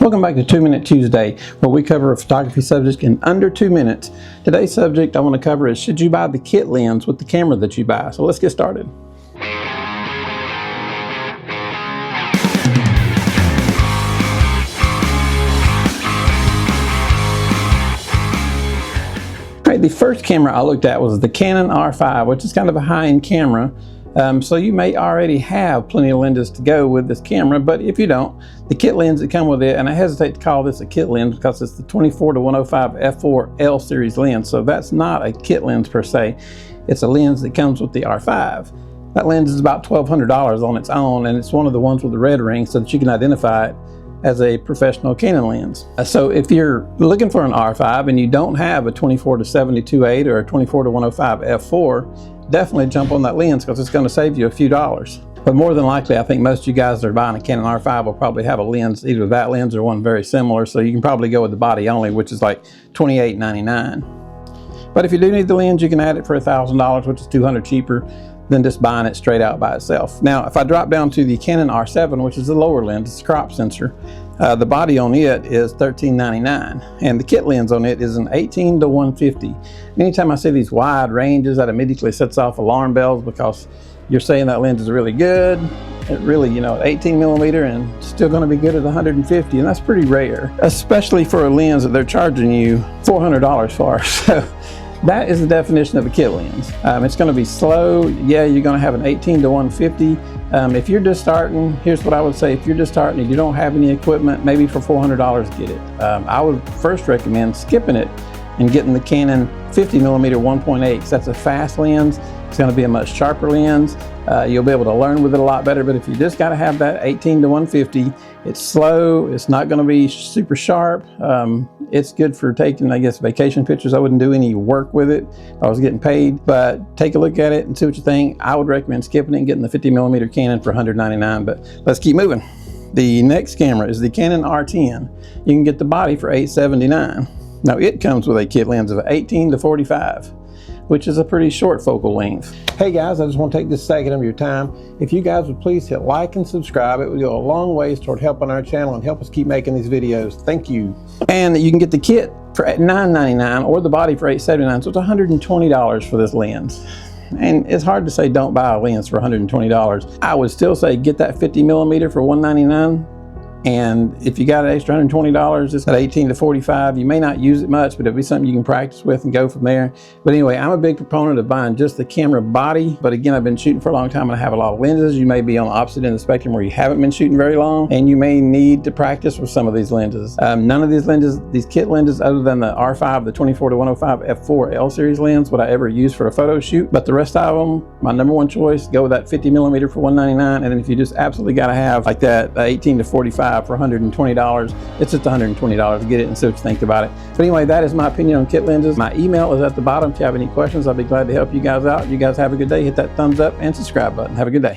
Welcome back to 2 Minute Tuesday, where we cover a photography subject in under 2 minutes. Today's subject I want to cover is, should you buy the kit lens with the camera that you buy? So let's get started. Alright, the first camera I looked at was the Canon R5, which is kind of a high-end camera. So you may already have plenty of lenses to go with this camera, but if you don't, the kit lens that come with it, and I hesitate to call this a kit lens because it's the 24-105 f4 L series lens, so that's not a kit lens per se. It's a lens that comes with the R5. That lens is about $1,200 on its own, and it's one of the ones with the red ring so that you can identify it as a professional Canon lens. So if you're looking for an R5 and you don't have a 24-72/8 or a 24-105 f4, definitely jump on that lens because it's going to save you a few dollars. But more than likely, I think most of you guys that are buying a Canon R5 will probably have a lens, either that lens or one very similar, so you can probably go with the body only, which is like $28.99. But if you do need the lens, you can add it for $1,000, which is $200 cheaper than just buying it straight out by itself. Now, if I drop down to the Canon R7, which is the lower lens, it's a crop sensor, the body on it is $13.99, and the kit lens on it is an 18-150. Anytime I see these wide ranges, that immediately sets off alarm bells because you're saying that lens is really good. It really, 18 millimeter and still going to be good at 150, and that's pretty rare, especially for a lens that they're charging you $400 for. So that is the definition of a kit lens. It's going to be slow. Yeah, you're going to have an 18-150. If you're just starting, here's what I would say. If you're just starting and you don't have any equipment, maybe for $400, get it. I would first recommend skipping it and getting the Canon 50mm 1.8, because that's a fast lens. It's going to be a much sharper lens. You'll be able to learn with it a lot better, but if you just got to have that 18-150, it's slow, it's not going to be super sharp. It's good for taking, I guess, vacation pictures. I wouldn't do any work with it if I was getting paid, but take a look at it and see what you think. I would recommend skipping it and getting the 50mm Canon for $199, but let's keep moving. The next camera is the Canon R10. You can get the body for $879. Now it comes with a kit lens of 18-45, which is a pretty short focal length. Hey guys, I just want to take this second of your time. If you guys would please hit like and subscribe, it would go a long ways toward helping our channel and help us keep making these videos. Thank you. And you can get the kit for $9.99 or the body for $879, so it's $120 for this lens. And it's hard to say don't buy a lens for $120. I would still say get that 50mm for $199. And if you got an extra $120, it's at 18-45. You may not use it much, but it'll be something you can practice with and go from there. But anyway, I'm a big proponent of buying just the camera body. But again, I've been shooting for a long time and I have a lot of lenses. You may be on the opposite end of the spectrum where you haven't been shooting very long, and you may need to practice with some of these lenses. None of these lenses, these kit lenses, other than the R5, the 24-105 f4 L series lens, would I ever use for a photo shoot. But the rest of them, my number one choice, go with that 50mm for $199. And then if you just absolutely got to have like that 18-45 for $120, it's just $120 to get it and see what you think about it. But anyway, that is my opinion on kit lenses. My email is at the bottom. If you have any questions, I'll be glad to help you guys out. You guys have a good day. Hit that thumbs up and subscribe button. Have a good day.